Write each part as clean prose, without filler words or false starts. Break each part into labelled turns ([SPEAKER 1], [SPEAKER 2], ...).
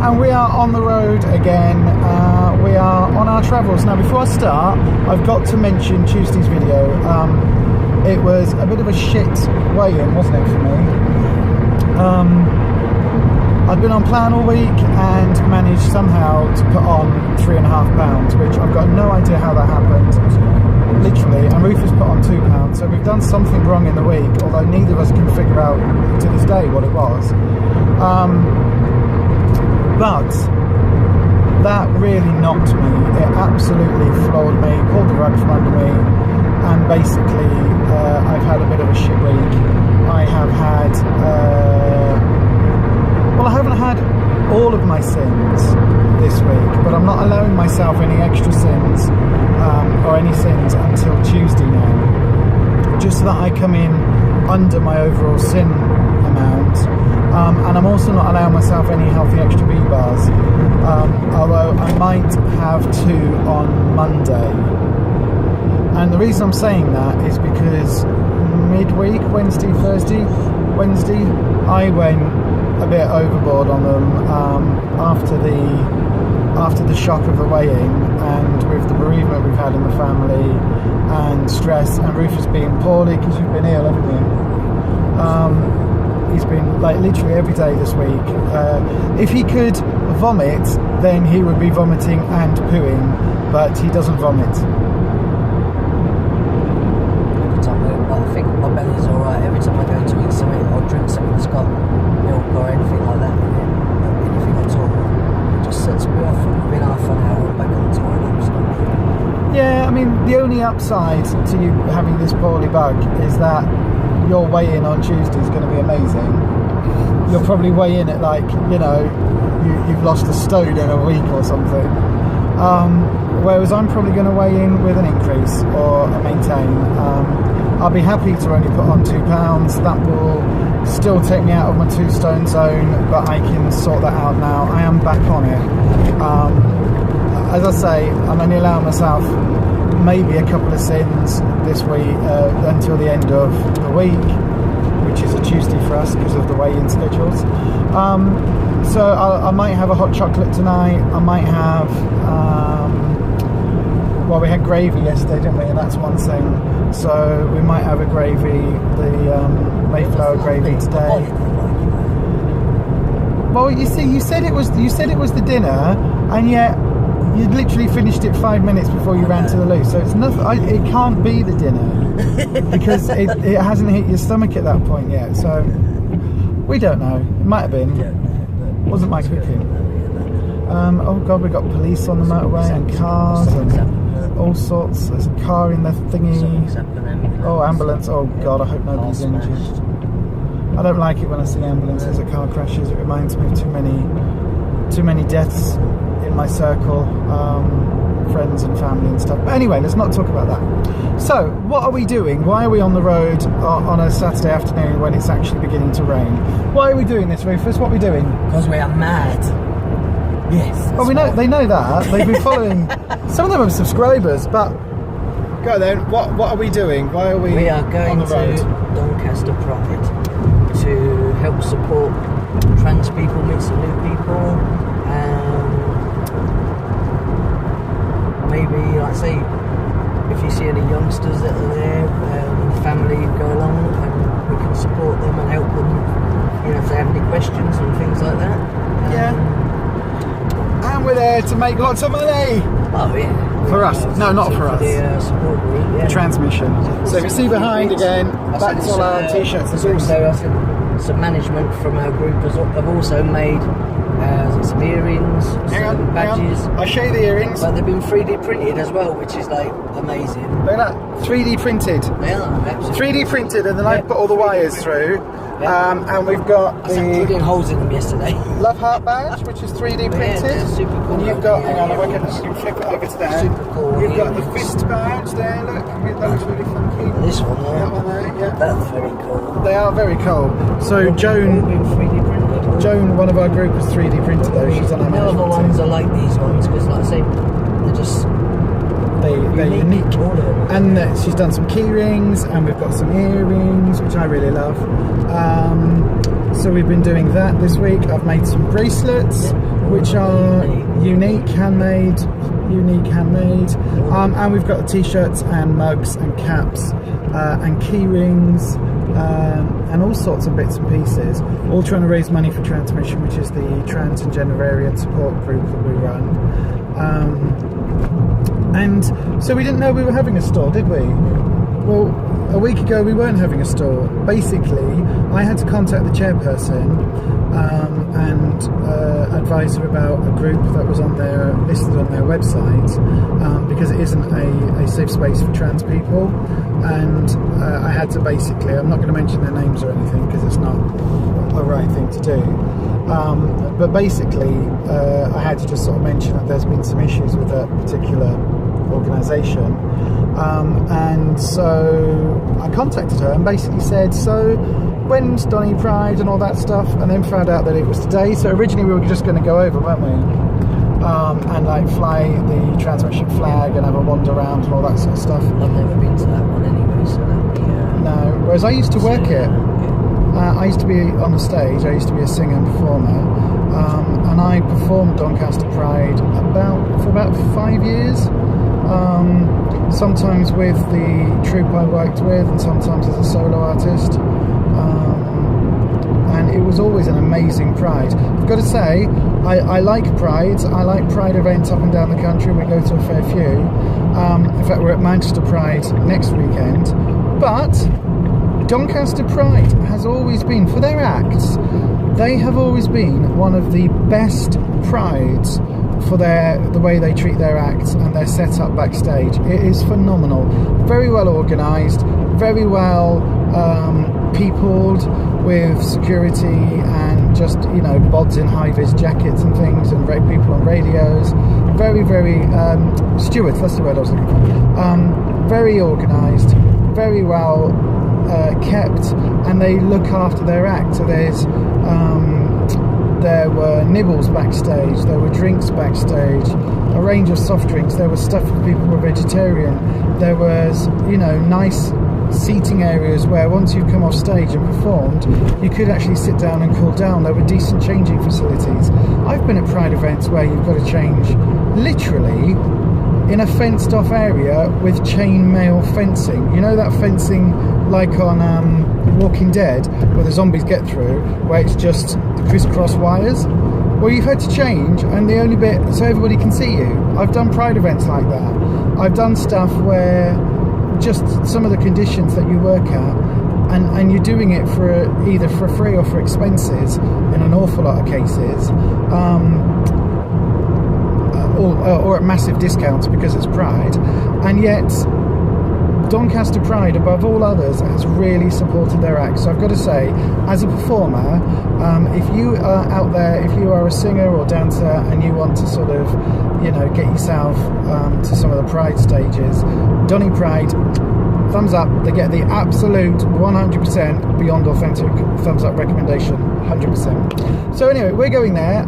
[SPEAKER 1] and we are on the road again. We are on our travels. Now, before I start, I've got to mention Tuesday's video. It was a bit of a shit weigh-in, wasn't it, for me? I've been on plan all week and managed somehow to put on 3.5 pounds, which I've got no idea how that happened. Literally, and Rufus put on 2 pounds, so we've done something wrong in the week, although neither of us can figure out to this day what it was. But that really knocked me. It absolutely floored me, pulled the rug from under me, and basically I've had a bit of a shit week. I have had I haven't had all of my sins this week, but I'm not allowing myself any extra sins or any sins until Tuesday now, just so that I come in under my overall sin amount. And I'm also not allowing myself any healthy extra B bars, although I might have 2 on Monday. And the reason I'm saying that is because midweek, Wednesday, I went a bit overboard on them after the shock of the weigh-in, and with the bereavement we've had in the family and stress, and Rufus being poorly because you've been ill, haven't you? He's been like literally every day this week. If he could vomit, then he would be vomiting and pooing, but he doesn't vomit.
[SPEAKER 2] I think my belly's alright. Every time I go to eat something or drink something that's got milk or anything like that in it, anything at all, it just sets me off. I've been half an hour back on the toilet.
[SPEAKER 1] Yeah, I mean, the only upside to you having this poorly bug is that your weigh-in on Tuesday is going to be amazing. You'll probably weigh in at you've lost a stone in a week or something. Whereas I'm probably going to weigh in with an increase or a maintain. I'll be happy to only put on 2 pounds. That will still take me out of my 2 stone zone, but I can sort that out now. I am back on it. As I say, I'm only allowing myself maybe a couple of sins this week until the end of the week, which is a Tuesday for us because of the weigh-in schedules. So I might have a hot chocolate tonight. I might have we had gravy yesterday, didn't we? And that's one thing. So we might have a gravy, the Mayflower gravy today. Well, you see, you said it was the dinner, and yet you'd literally finished it 5 minutes before you ran to the loo. So it's nothing. It can't be the dinner because it hasn't hit your stomach at that point yet. So we don't know. It might have been. It wasn't my cooking. Oh God, we got police on the motorway and cars and all sorts. There's a car in the thingy. Oh, ambulance. Oh God, I hope nobody's injured. I don't like it when I see ambulances or car crashes. It reminds me of too many deaths in my circle, friends and family and stuff. But anyway, let's not talk about that. So, what are we doing? Why are we on the road on a Saturday afternoon when it's actually beginning to rain? Why are we doing this, Rufus? What are we doing?
[SPEAKER 2] Because we are mad. Yes.
[SPEAKER 1] Well, they know that. They've been following. Some of them are subscribers, but go then. What are we doing? Why are we?
[SPEAKER 2] We are going
[SPEAKER 1] on the road?
[SPEAKER 2] to Doncaster Pride to help support trans people, meet some new people, and maybe, like say, if you see any youngsters that are there, family, go along and we can support them and help them. If they have any questions and things like that.
[SPEAKER 1] Yeah. And we're there to make lots of money.
[SPEAKER 2] Oh yeah.
[SPEAKER 1] For us. No, not for us.
[SPEAKER 2] The support group, yeah.
[SPEAKER 1] The transmission. So if you see behind again, that's all our t-shirts.
[SPEAKER 2] There's also some management from our group have also made some earrings, some badges.
[SPEAKER 1] I'll show you the earrings.
[SPEAKER 2] But they've been 3D printed as well, which is like amazing.
[SPEAKER 1] Look at that. 3D printed.
[SPEAKER 2] They are, absolutely.
[SPEAKER 1] 3D printed, and then I put all the wires through. And we've got
[SPEAKER 2] the holes in them yesterday.
[SPEAKER 1] Love Heart badge, which is 3D printed.
[SPEAKER 2] Yeah, super cool.
[SPEAKER 1] And you've got, hang on, you can flip it over to there.
[SPEAKER 2] Super cool.
[SPEAKER 1] You've got the fist badge there, look. That looks really funky.
[SPEAKER 2] This one there.
[SPEAKER 1] That one there, yeah.
[SPEAKER 2] That's very cool.
[SPEAKER 1] They are very cool. So Joan, one of our group, was 3D printed those. She's on our
[SPEAKER 2] management team. The other ones are like these ones, because like I say, they're just...
[SPEAKER 1] They're unique. And she's done some key rings, and we've got some earrings, which I really love. So we've been doing that this week. I've made some bracelets, which are unique handmade, and we've got t-shirts and mugs and caps and key rings and all sorts of bits and pieces, all trying to raise money for Transmission, which is the trans and gender variant support group that we run. And so we didn't know we were having a store, did we? Well, a week ago we weren't having a store. Basically, I had to contact the chairperson and advise her about a group that was listed on their website, because it isn't a safe space for trans people. And I had to basically, I'm not going to mention their names or anything because it's not the right thing to do. But basically, I had to just sort of mention that there's been some issues with that particular organisation. And so I contacted her and basically said, so when's Donny Pride and all that stuff, and then found out that it was today. So originally we were just going to go over, weren't we? And like fly the Transmission flag and have a wander around and all that sort of stuff.
[SPEAKER 2] I've never been to that one anyway, so that'd be...
[SPEAKER 1] No, whereas I used to work it. I used to be on the stage, I used to be a singer and performer, and I performed Doncaster Pride for about 5 years. Sometimes with the troupe I worked with and sometimes as a solo artist, and it was always an amazing Pride. I've got to say, I like Prides, I like Pride events up and down the country. We go to a fair few. In fact, we're at Manchester Pride next weekend, but Doncaster Pride has always been, for their acts, they have always been one of the best prides for the way they treat their acts and their setup backstage. It is phenomenal, very well organised, very well peopled with security and just, you know, bods in high-vis jackets and things, and people on radios. Very, very stewards, that's the word I was looking for. Very organised, very well kept, and they look after their act. So there were nibbles backstage, there were drinks backstage, a range of soft drinks, there was stuff for people who were vegetarian, there was, you know, nice seating areas where once you've come off stage and performed, you could actually sit down and cool down. There were decent changing facilities. I've been at Pride events where you've got to change literally in a fenced off area with chain mail fencing. You know that fencing like on Walking Dead where the zombies get through, where it's just the crisscross wires? Well, you've had to change, and the only bit so everybody can see you. I've done Pride events like that. I've done stuff where just some of the conditions that you work at, and you're doing it for either for free or for expenses in an awful lot of cases, or at massive discounts because it's Pride. And yet Doncaster Pride, above all others, has really supported their acts. So I've got to say, as a performer, if you are out there, if you are a singer or dancer and you want to sort of, you know, get yourself to some of the Pride stages, Donny Pride, thumbs up. They get the absolute 100% beyond authentic thumbs up recommendation, 100%. So anyway, we're going there.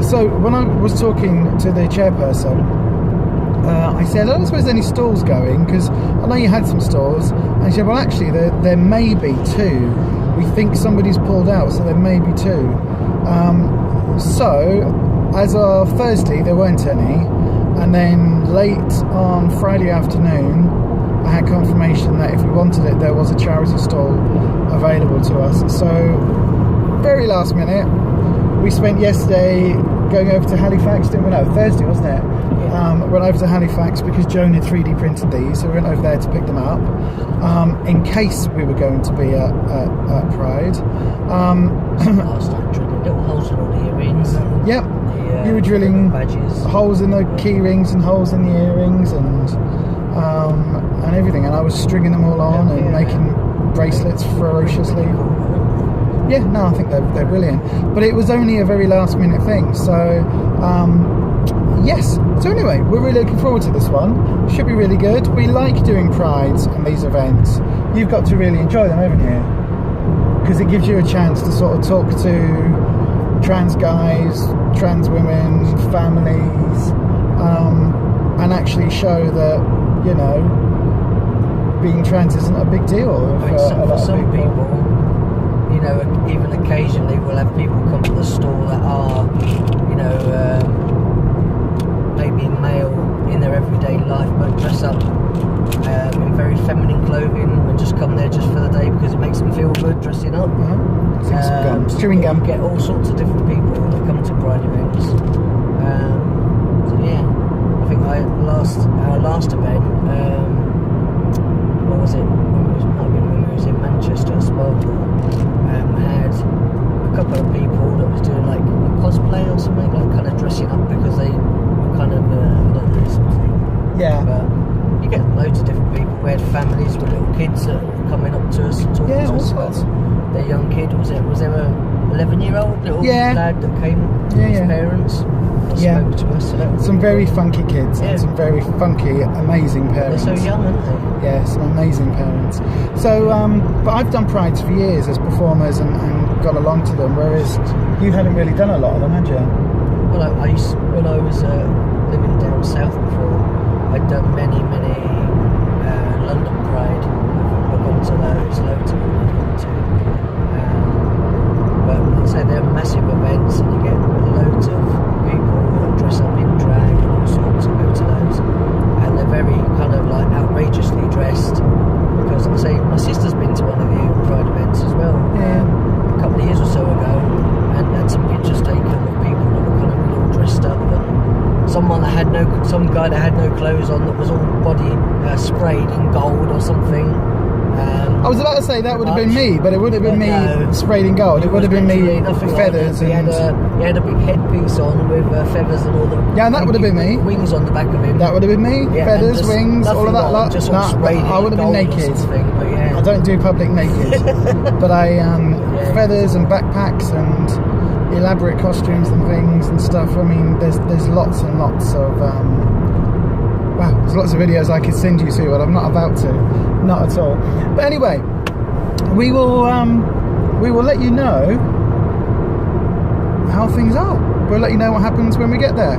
[SPEAKER 1] So when I was talking to the chairperson, I said, I don't suppose there's any stalls going, because I know you had some stalls. And she said, well, actually, there may be two. We think somebody's pulled out, so there may be two. So, as of Thursday, there weren't any. And then late on Friday afternoon, I had confirmation that if we wanted it, there was a charity stall available to us. So, very last minute, we spent yesterday going over to Halifax, didn't we? No, Thursday, wasn't it? Went over to Halifax because Joan had 3D printed these, so we went over there to pick them up in case we were going to be at Pride.
[SPEAKER 2] Last time drilling little holes in all the earrings.
[SPEAKER 1] Yep, you were drilling holes in the key rings and holes in the earrings and everything, and I was stringing them all on and making bracelets ferociously. Yeah, no, I think they're brilliant, but it was only a very last minute thing, so yes. So anyway, we're really looking forward to this one. Should be really good. We like doing Prides and these events. You've got to really enjoy them, haven't you? Because it gives you a chance to sort of talk to trans guys, trans women, families, and actually show that, you know, being trans isn't a big deal.
[SPEAKER 2] For some people, you know, even occasionally we'll have people come to the store that are, you know, maybe male in their everyday life, but dress up in very feminine clothing and just come there just for the day because it makes them feel good dressing up.
[SPEAKER 1] Chewing gum.
[SPEAKER 2] You get all sorts of different people that come to Pride events. So yeah, I think our last event, what was it? When we was in Manchester at Sparkle, had a couple of people that was doing like cosplay or something, like kind of dressing up because they were kind of something.
[SPEAKER 1] Yeah.
[SPEAKER 2] But you get loads of different people. We had families with little kids that were coming up to us and talking to us about their young kid. Was there a 11-year-old little lad that came with his parents and spoke to us? So
[SPEAKER 1] some very funky kids and some very funky, amazing parents.
[SPEAKER 2] They're so young, aren't they?
[SPEAKER 1] Yeah, some amazing parents. So, but I've done Prides for years as performers and got along to them, whereas you hadn't really done a lot of them, had you?
[SPEAKER 2] Well, when I was living down south before, I'd done many London Pride. I've gone to those, loads of them I've gone to. But I'd say they're massive events and you get loads of people that dress up in drag and all sorts and go to those. And they're very kind of like outrageously dressed. Because I say my sister's been to one of the Pride events as well, a couple of years or so ago, and had some pictures taken of people that were kind of all dressed up, and some guy that had no clothes on that was all body sprayed in gold or something.
[SPEAKER 1] I was about to say that would have been me, but it would have been me sprayed in gold. It would have been me feathers.
[SPEAKER 2] He had a big headpiece on with feathers and all the.
[SPEAKER 1] Yeah, and that would have been me.
[SPEAKER 2] Wings on the back of him.
[SPEAKER 1] That would have been me. Feathers, wings, all of that lot.
[SPEAKER 2] Just all sprayed
[SPEAKER 1] I would have been naked.
[SPEAKER 2] But
[SPEAKER 1] I don't do public naked, but I feathers and backpacks and elaborate costumes and things and stuff. I mean, there's lots and lots of there's lots of videos I could send you to, but I'm not about to, not at all. But anyway, we will let you know how things are. We'll let you know what happens when we get there.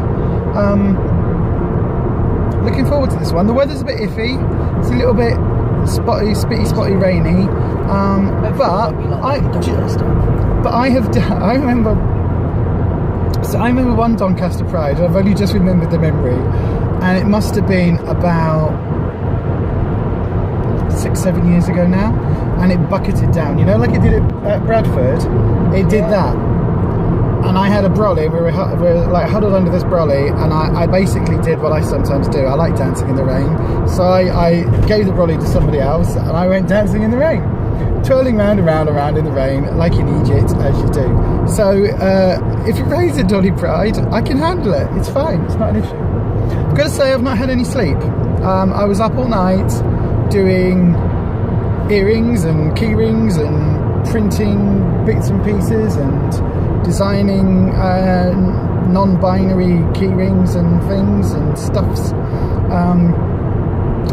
[SPEAKER 1] Looking forward to this one. The weather's a bit iffy. It's a little bit spotty, rainy. I remember one Doncaster Pride. I've only just remembered the memory, and it must have been about 6-7 years ago now, and it bucketed down. You know, like it did at Bradford. It did that, and I had a brolly. We were like huddled under this brolly, and I basically did what I sometimes do. I like dancing in the rain, so I gave the brolly to somebody else, and I went dancing in the rain, twirling round and round in the rain, like in Egypt, as you do. So if it rains at Donny Pride, I can handle it. It's fine. It's not an issue. I've got to say, I've not had any sleep. I was up all night doing earrings and key rings and printing bits and pieces and designing non-binary key rings and things and stuffs,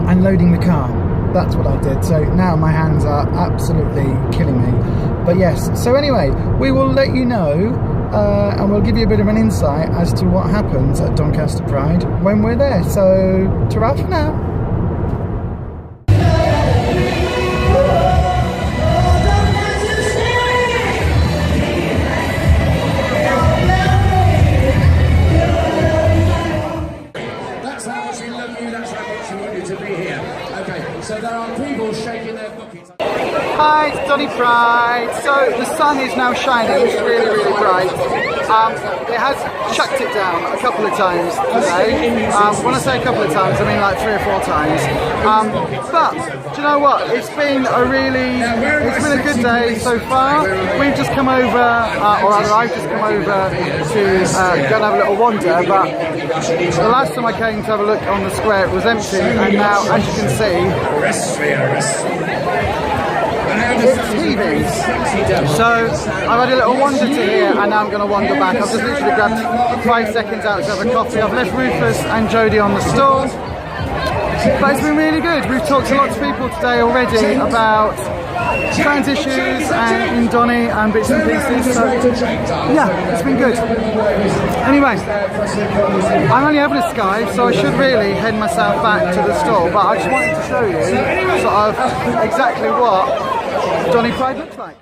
[SPEAKER 1] and loading the car. That's what I did. So now my hands are absolutely killing me. But yes, so anyway, we will let you know and we'll give you a bit of an insight as to what happens at Doncaster Pride when we're there. So ta-ra for now.
[SPEAKER 3] So there are people shaking their buckets.
[SPEAKER 1] Hi, it's Donny Pride. So the sun is now shining. It's really, really bright. It has chucked it down a couple of times today. When I say a couple of times, I mean like 3 or 4 times. But do you know what? It's been a good day so far. We've just come over, or rather I've just come over to go and have a little wander. But the last time I came to have a look on the square, it was empty, and now, as you can see, it's heaving. So I've had a little wander to here, and now I'm going to wander back. I've just literally grabbed 5 seconds out to have a coffee. I've left Rufus and Jodie on the stall, but it's been really good. We've talked to lots of people today already about trans issues and in Donny and bits and pieces. So yeah, it's been good. Anyway, I'm only having a Skype, so I should really head myself back to the store, but I just wanted to show you sort of exactly what Donny Pride looks like.